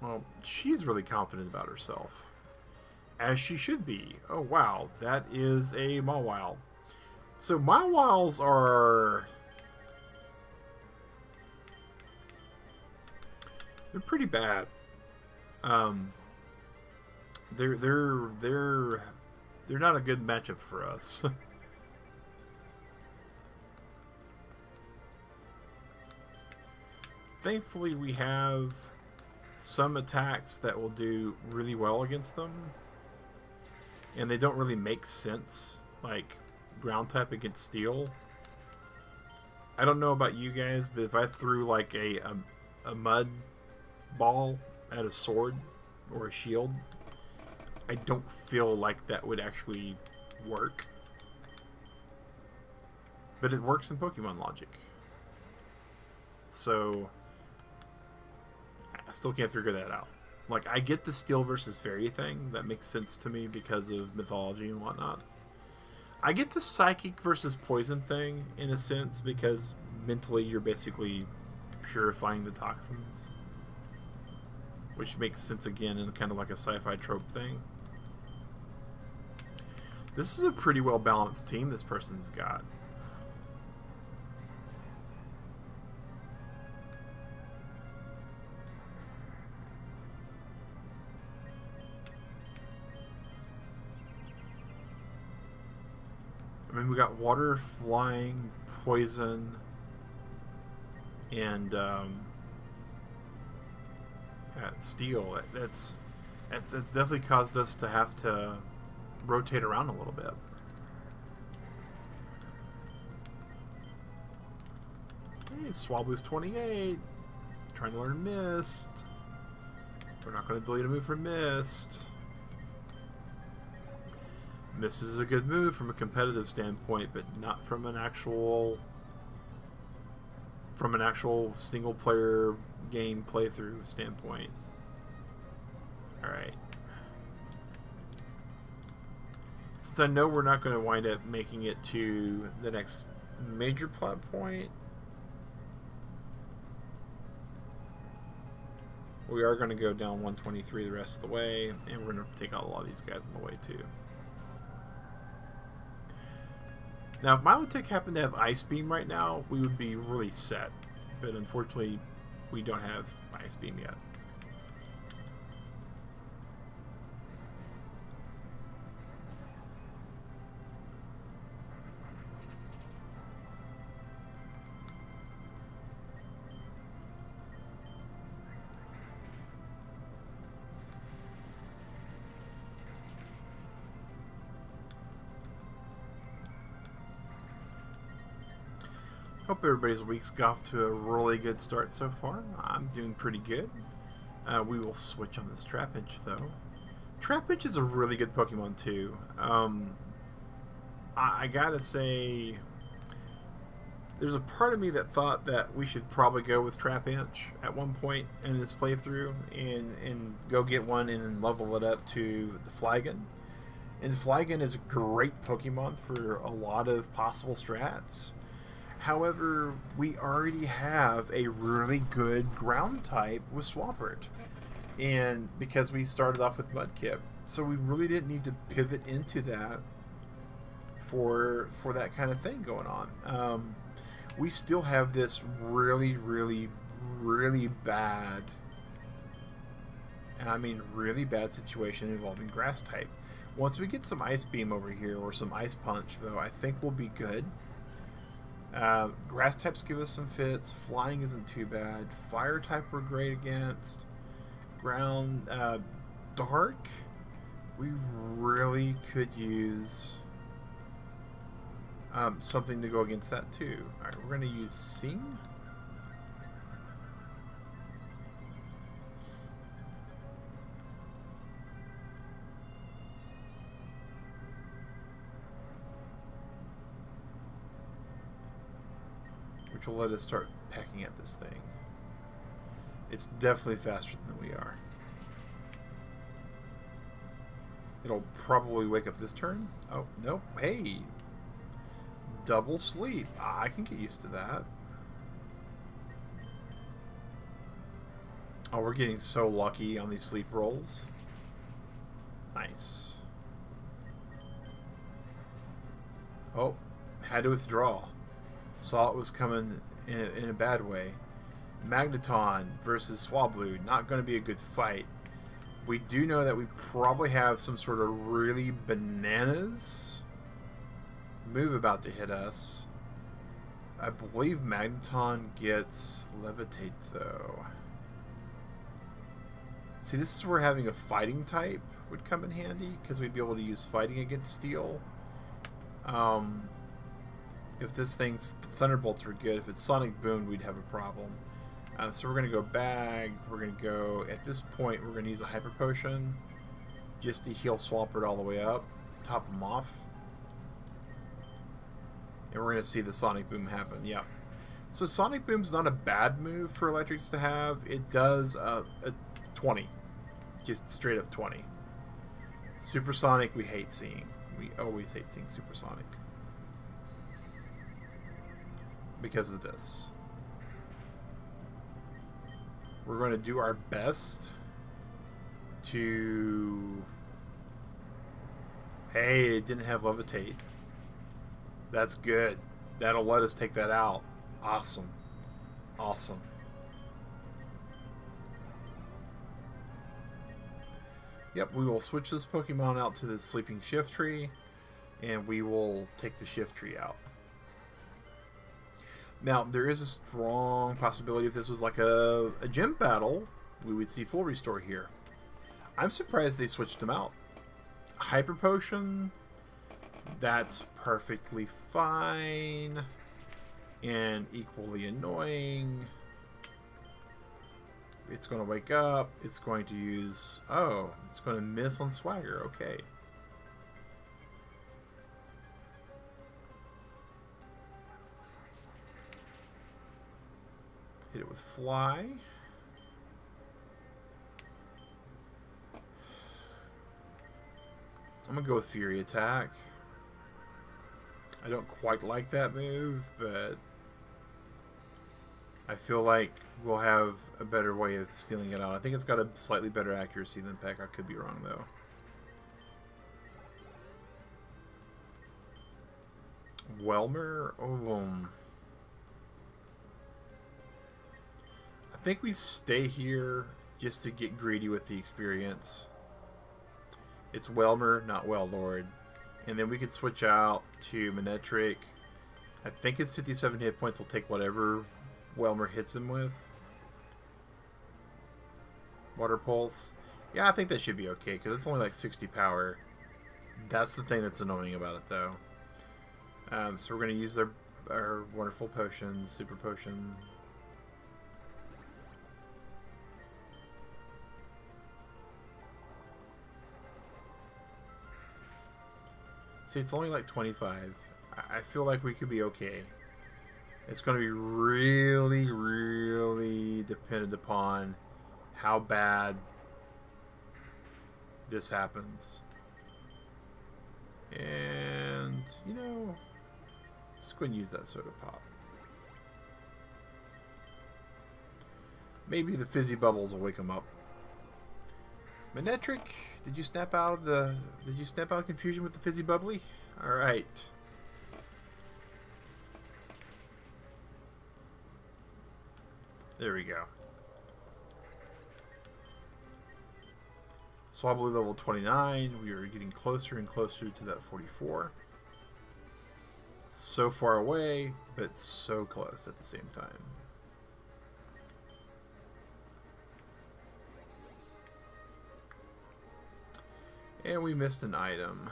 Well, she's really confident about herself. As she should be. Oh, wow. That is a Mawile. So, Mawiles are... they're pretty bad. They're not a good matchup for us. Thankfully, we have some attacks that will do really well against them, and they don't really make sense, like ground type against steel. I don't know about you guys, but if I threw like a mud ball at a sword or a shield, I don't feel like that would actually work. But it works in Pokemon logic. So I still can't figure that out. Like, I get the steel versus fairy thing. That makes sense to me because of mythology and whatnot. I get the psychic versus poison thing, in a sense, because mentally you're basically purifying the toxins. Which makes sense, again, in kind of like a sci-fi trope thing. This is a pretty well balanced team this person's got. I mean, we got water, flying, poison, and steel. That's definitely caused us to have to rotate around a little bit. Hey, Swablu's 28. Trying to learn Mist. We're not going to delete a move for Mist. Mist is a good move from a competitive standpoint, but not from an actual single player game playthrough standpoint. Alright. Since I know we're not going to wind up making it to the next major plot point, we are going to go down 123 the rest of the way, and we're going to take out a lot of these guys on the way too. Now, if Milotic happened to have Ice Beam right now, we would be really set. But unfortunately, we don't have Ice Beam yet. Hope everybody's week's got off to a really good start so far. I'm doing pretty good. We will switch on this Trapinch though. Trapinch is a really good Pokemon too. I gotta say, there's a part of me that thought that we should probably go with Trapinch at one point in this playthrough and go get one and level it up to the Flagon. And Flagon is a great Pokemon for a lot of possible strats. However, we already have a really good ground type with Swampert, and because we started off with Mudkip, so we really didn't need to pivot into that for that kind of thing going on. We still have this really bad, and I mean really bad situation involving grass type. Once we get some Ice Beam over here or some Ice Punch, though, I think we'll be good. Grass types give us some fits. Flying isn't too bad. Fire type we're great against. Ground, dark, we really could use something to go against that too. Alright, we're going to use Sing. Which will let us start pecking at this thing. It's definitely faster than we are. It'll probably wake up this turn. Oh, nope. Hey! Double sleep. I can get used to that. Oh, we're getting so lucky on these sleep rolls. Nice. Oh, had to withdraw. Saw it was coming in a bad way. Magneton versus Swablu, not going to be a good fight. We do know that we probably have some sort of really bananas move about to hit us. I believe Magneton gets Levitate though. See, this is where having a fighting type would come in handy, because we'd be able to use fighting against steel. If this thing's Thunderbolts were good, if it's Sonic Boom, we'd have a problem. So we're going to go Bag. We're going to go, at this point, we're going to use a Hyper Potion just to heal Swampert all the way up, top him off. And we're going to see the Sonic Boom happen. Yep. So Sonic Boom's not a bad move for Electrics to have. It does a 20. Just straight up 20. Supersonic, we hate seeing. We always hate seeing Supersonic. Because of this. We're going to do our best to Hey, it didn't have levitate. That's good. That'll let us take that out. Awesome. Awesome. Yep, we will switch this Pokemon out to the Sleeping Shiftry, and we will take the Shiftry out. Now, there is a strong possibility if this was like a gym battle, we would see full restore here. I'm surprised they switched them out. Hyper Potion, that's perfectly fine and equally annoying. It's going to wake up. It's going to use... Oh, it's going to miss on Swagger. Okay. Hit it with Fly. I'm going to go with Fury Attack. I don't quite like that move, but I feel like we'll have a better way of sealing it out. I think it's got a slightly better accuracy than Peck. I could be wrong, though. Welmer? Oh, I think we stay here just to get greedy with the experience. It's Welmer, not Wellord. And then we could switch out to Manectric. I think it's 57 hit points. We'll take whatever Welmer hits him with. Water Pulse. Yeah, I think that should be okay, because it's only like 60 power. That's the thing that's annoying about it, though. So we're going to use our wonderful potions. Super Potion. See, it's only like 25. I feel like we could be okay. It's going to be really, really dependent upon how bad this happens. And, you know, let's go ahead and use that Soda Pop. Maybe the Fizzy Bubbles will wake them up. Manectric, did you snap out of confusion with the Fizzy Bubbly? All right. There we go. Swablu level 29. We are getting closer and closer to that 44. So far away, but so close at the same time. And we missed an item.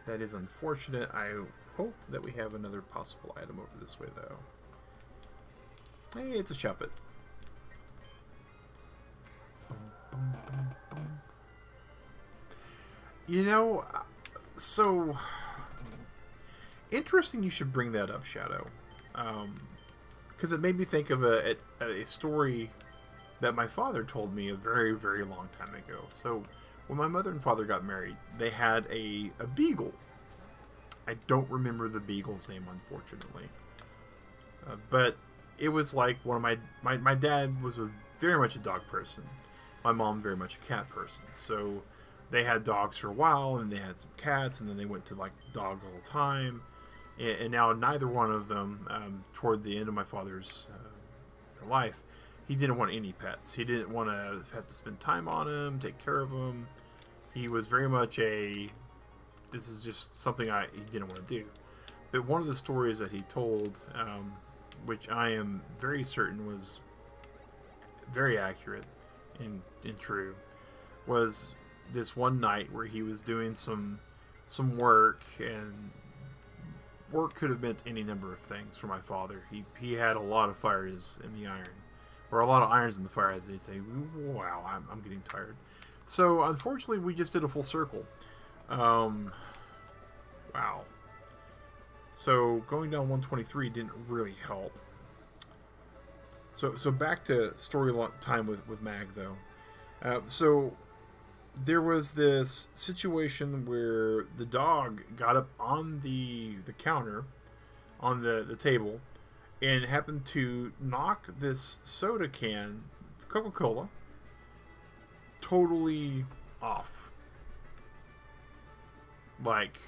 That is unfortunate. I hope that we have another possible item over this way, though. Hey, it's a Shuppet. You know, so interesting you should bring that up, Shadow. Because it made me think of a story that my father told me a very, very long time ago. So when my mother and father got married, they had a beagle. I don't remember the beagle's name, unfortunately. But it was like one of my dad was very much a dog person. My mom very much a cat person. So they had dogs for a while, and they had some cats, and then they went to like dogs all the time. And now neither one of them, toward the end of my father's life, he didn't want any pets. He didn't want to have to spend time on him, take care of him. He was very much this is just something he didn't want to do. But one of the stories that he told, which I am very certain was very accurate and true, was this one night where he was doing some work, and work could have meant any number of things for my father. He had a lot of fires in the iron. Or a lot of irons in the fire, as they'd say. Wow, I'm getting tired. So, unfortunately, we just did a full circle. Wow. So, going down 123 didn't really help. So back to story time with Mag, though. So, there was this situation where the dog got up on the counter, on the table, and happened to knock this soda can, Coca-Cola, totally off. Like,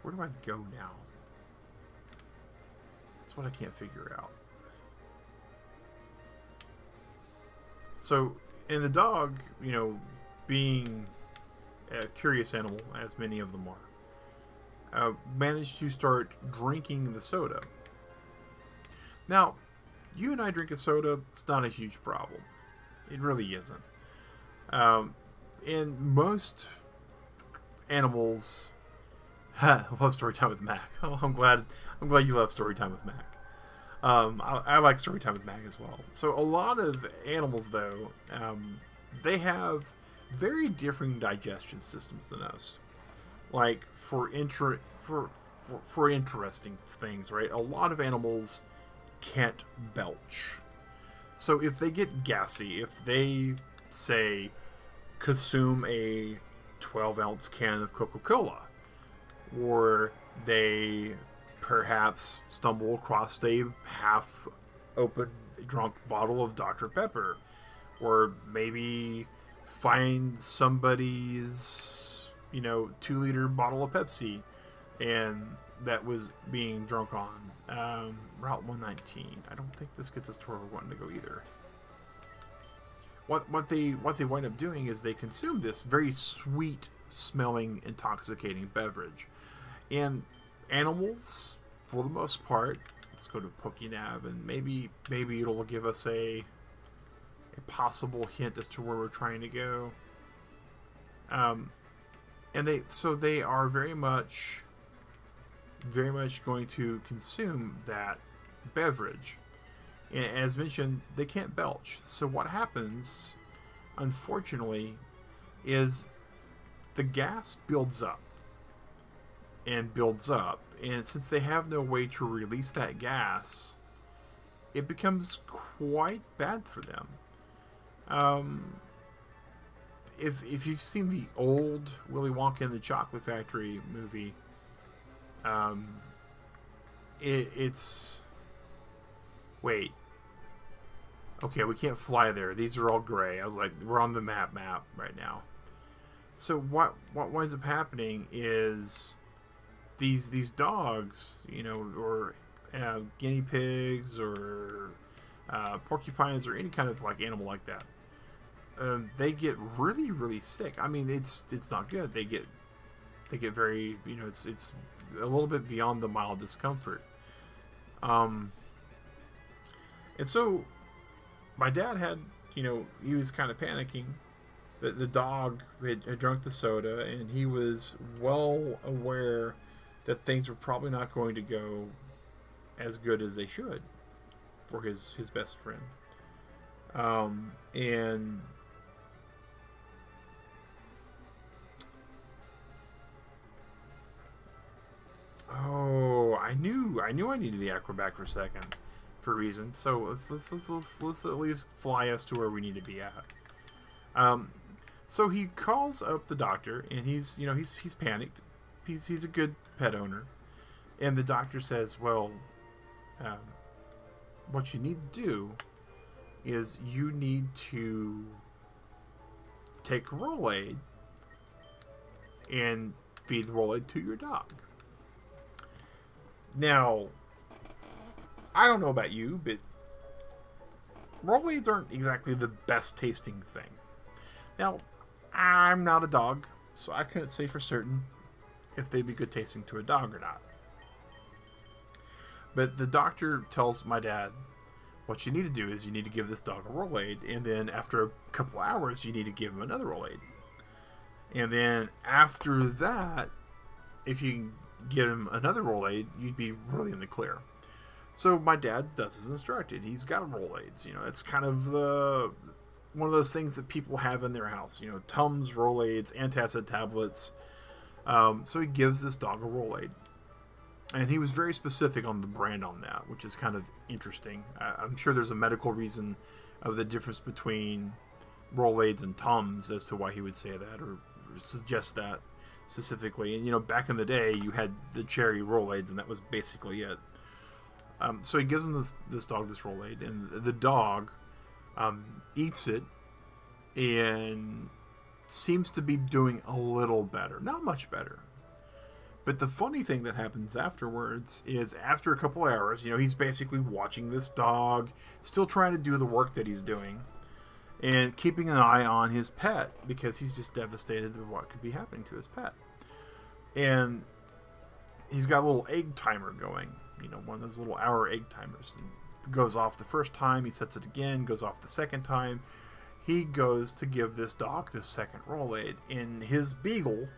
where do I go now? That's what I can't figure out. So, and the dog, you know, being a curious animal, as many of them are, managed to start drinking the soda. Now, you and I drink a soda, it's not a huge problem. It really isn't. And most animals love story time with Mac. Oh, I'm glad you love story time with Mac. I like story time with Mac as well. So a lot of animals, though, they have very different digestion systems than us. Like for interesting things, right? A lot of animals can't belch. So if they get gassy, if they say consume a 12-ounce can of Coca-Cola, or they perhaps stumble across a half-open drunk bottle of Dr. Pepper, or maybe find somebody's 2-liter bottle of Pepsi and that was being drunk on Route 119. I don't think this gets us to where we're wanting to go either. What they wind up doing is they consume this very sweet smelling, intoxicating beverage. And animals, for the most part, let's go to PokeNav, and maybe it'll give us a possible hint as to where we're trying to go. And they are very much going to consume that beverage. And as mentioned, they can't belch. So what happens, unfortunately, is the gas builds up. And since they have no way to release that gas, it becomes quite bad for them. If you've seen the old Willy Wonka and the Chocolate Factory movie, it's... Wait. Okay, we can't fly there. These are all gray. I was like, we're on the map right now. So what winds up happening is these dogs, or guinea pigs, or porcupines, or any kind of like animal like that, they get really, really sick. I mean, it's not good. They get very, it's a little bit beyond the mild discomfort. And so my dad had, he was kind of panicking. The dog had drunk the soda, and he was well aware that things were probably not going to go as good as they should for his best friend. And I knew I needed the acrobat for a second for a reason. So let's at least fly us to where we need to be at. So he calls up the doctor, and he's panicked. He's a good pet owner, and the doctor says, well, what you need to do is you need to take Rolade and feed the Rolade to your dog. Now, I don't know about you, but Rolades aren't exactly the best tasting thing. Now, I'm not a dog, so I couldn't say for certain if they'd be good tasting to a dog or not. But the doctor tells my dad, what you need to do is you need to give this dog a Rolade, and then after a couple hours, you need to give him another Rolade. And then after that, if you can give him another Rolade, you'd be really in the clear. So my dad does as instructed. He's got Rolades. It's kind of one of those things that people have in their house. Tums, Rolades, antacid tablets. So he gives this dog a Rolade. And he was very specific on the brand on that, which is kind of interesting. I'm sure there's a medical reason of the difference between Rolades and Tums as to why he would say that or suggest that specifically. And, back in the day, you had the cherry Rolades, and that was basically it. So he gives him this dog this Rolade, and the dog eats it, and seems to be doing a little better. Not much better. But the funny thing that happens afterwards is after a couple hours, he's basically watching this dog, still trying to do the work that he's doing, and keeping an eye on his pet because he's just devastated with what could be happening to his pet. And he's got a little egg timer going, one of those little hour egg timers. And it goes off the first time, he sets it again, goes off the second time. He goes to give this dog the second Rolade, and his beagle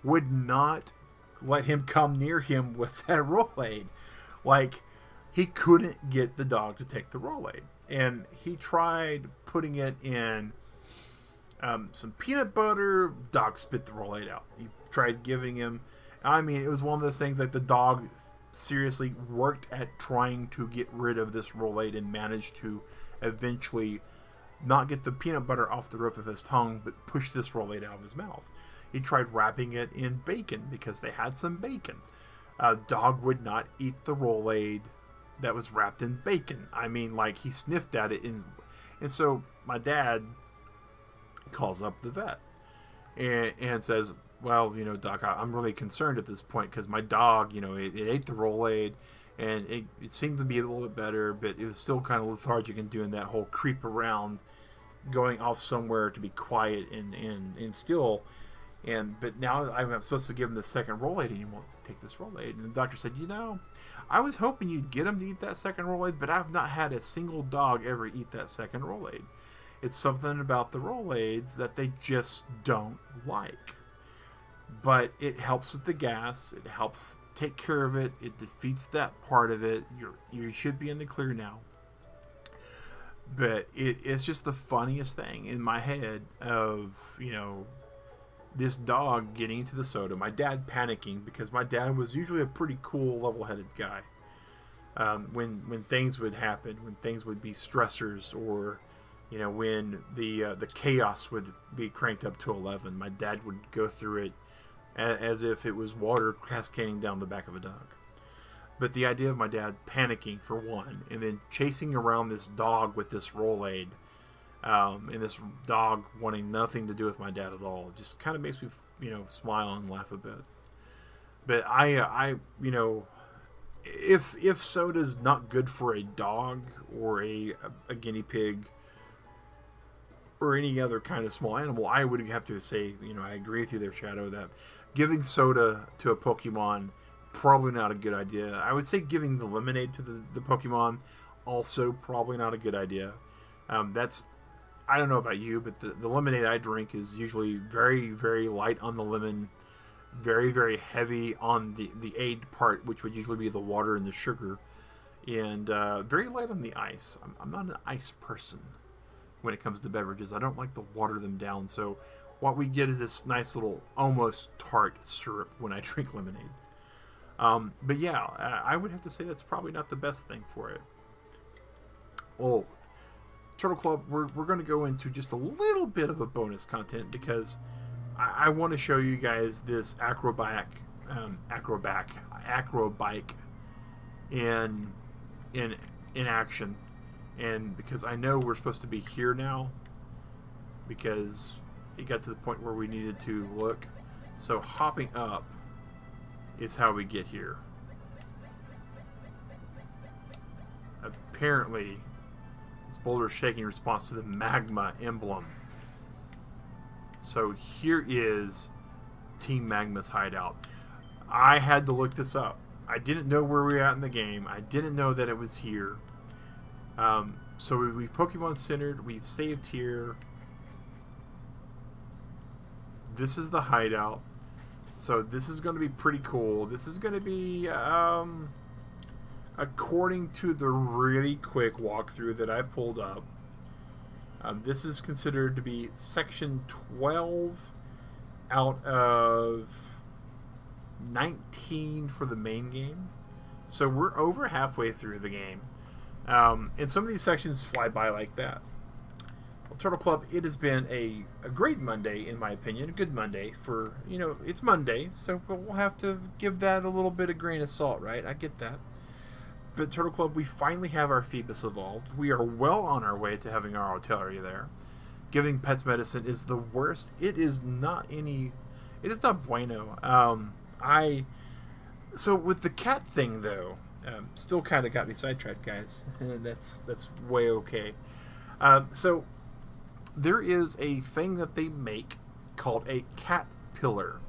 would not let him come near him with that Rolade. Like, he couldn't get the dog to take the Rolade. And he tried putting it in some peanut butter. Dog spit the Rolade out. He tried giving him... it was one of those things that the dog seriously worked at trying to get rid of this Rolade and managed to eventually not get the peanut butter off the roof of his tongue, but push this Rolade out of his mouth. He tried wrapping it in bacon because they had some bacon. Dog would not eat the Rolade that was wrapped in bacon. He sniffed at it. And so my dad calls up the vet and says, well, Doc, I'm really concerned at this point because my dog, it ate the Rolade and it seemed to be a little bit better, but it was still kind of lethargic and doing that whole creep around, going off somewhere to be quiet and still. But now I'm supposed to give him the second Rolade, and he won't take this Rolade. And the doctor said, I was hoping you'd get him to eat that second Rolade, but I've not had a single dog ever eat that second Rolade. It's something about the Rolades that they just don't like. But it helps with the gas. It helps take care of it. It defeats that part of it. You should be in the clear now. But it's just the funniest thing in my head of, this dog getting into the soda, my dad panicking because my dad was usually a pretty cool, level-headed guy. When things would happen, when things would be stressors, or when the chaos would be cranked up to 11, my dad would go through it as if it was water cascading down the back of a dog. But the idea of my dad panicking for one, and then chasing around this dog with this Rolade, and this dog wanting nothing to do with my dad at all, it just kind of makes me, smile and laugh a bit. But I if soda's not good for a dog or a guinea pig or any other kind of small animal, I would have to say, I agree with you there, Shadow, that giving soda to a Pokemon, probably not a good idea. I would say giving the lemonade to the Pokemon, also probably not a good idea. I don't know about you, but the lemonade I drink is usually very, very light on the lemon, very, very heavy on the aid part, which would usually be the water and the sugar, and very light on the ice. I'm not an ice person when it comes to beverages. I don't like to water them down, so what we get is this nice little almost tart syrup when I drink lemonade. But yeah, I would have to say that's probably not the best thing for it. Well, Turtle Club, we're going to go into just a little bit of a bonus content because I want to show you guys this acrobike in action, and because I know we're supposed to be here now because it got to the point where we needed to look. So hopping up is how we get here. Apparently, this boulder is shaking in response to the magma emblem. So here is Team Magma's hideout. I had to look this up. I didn't know where we were at in the game. I didn't know that it was here. So we've Pokemon centered. We've saved here. This is the hideout. So this is going to be pretty cool. This is going to be, according to the really quick walkthrough that I pulled up, this is considered to be section 12 out of 19 for the main game. So we're over halfway through the game. And some of these sections fly by like that. Well, Turtle Club, it has been a great Monday, in my opinion. A good Monday for, it's Monday, so we'll have to give that a little bit of grain of salt, right? I get that. But Turtle Club, we finally have our Feebas evolved. We are well on our way to having our Artillery there. giving pets medicine is the worst. It is not bueno. So with the cat thing though, still kind of got me sidetracked, guys. that's way okay. So there is a thing that they make called a cat pillar,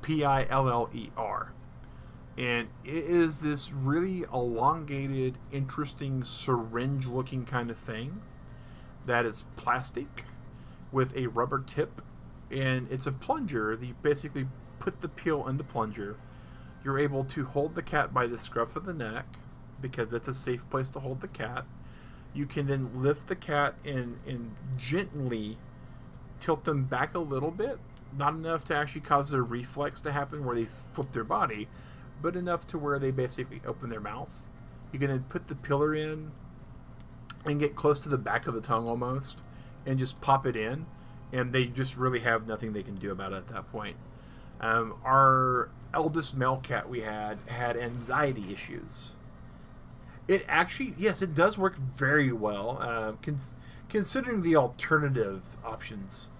Piller, and it is this really elongated, interesting syringe-looking kind of thing that is plastic with a rubber tip, and it's a plunger that you basically put the pill in the plunger. You're able to hold the cat by the scruff of the neck because it's a safe place to hold the cat. You can then lift the cat and gently tilt them back a little bit, not enough to actually cause their reflex to happen where they flip their body, but enough to where they basically open their mouth. You can then put the pillar in and get close to the back of the tongue almost and just pop it in, and they just really have nothing they can do about it at that point. Our eldest male cat we had anxiety issues. It actually, yes, it does work very well. Considering the alternative options,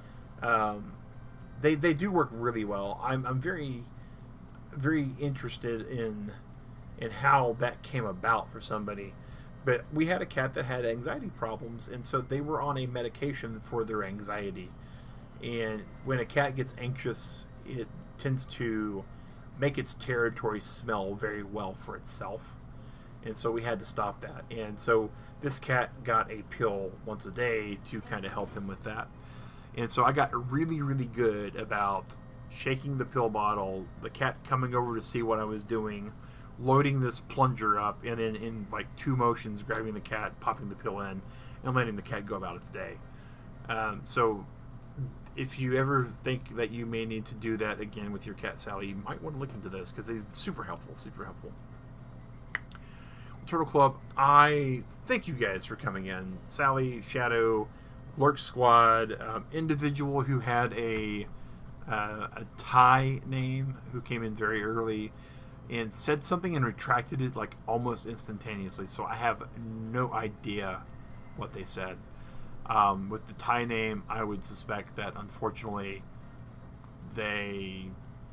they do work really well. I'm very, very interested in how that came about for somebody. But we had a cat that had anxiety problems, and so they were on a medication for their anxiety. And when a cat gets anxious, it tends to make its territory smell very well for itself. And so we had to stop that. And so this cat got a pill once a day to kind of help him with that. And so I got really, really good about shaking the pill bottle, the cat coming over to see what I was doing, loading this plunger up, and then in like 2 motions grabbing the cat, popping the pill in, and letting the cat go about its day. So if you ever think that you may need to do that again with your cat, Sally, you might want to look into this because they're super helpful, super helpful. Turtle Club, I thank you guys for coming in. Sally, Shadow, Lurk Squad, individual who had a Thai name who came in very early and said something and retracted it like almost instantaneously. So I have no idea what they said. With the Thai name, I would suspect that unfortunately they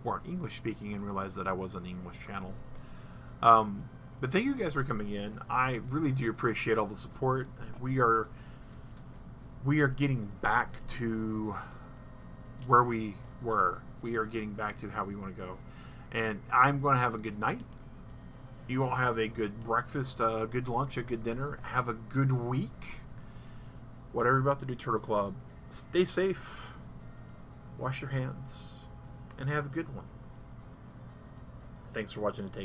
weren't English speaking and realized that I was an English channel. But thank you guys for coming in. I really do appreciate all the support. We are getting back to where we were. We are getting back to how we want to go. And I'm going to have a good night. You all have a good breakfast, a good lunch, a good dinner. Have a good week. Whatever you're about to do, Turtle Club, stay safe. Wash your hands. And have a good one. Thanks for watching and taking.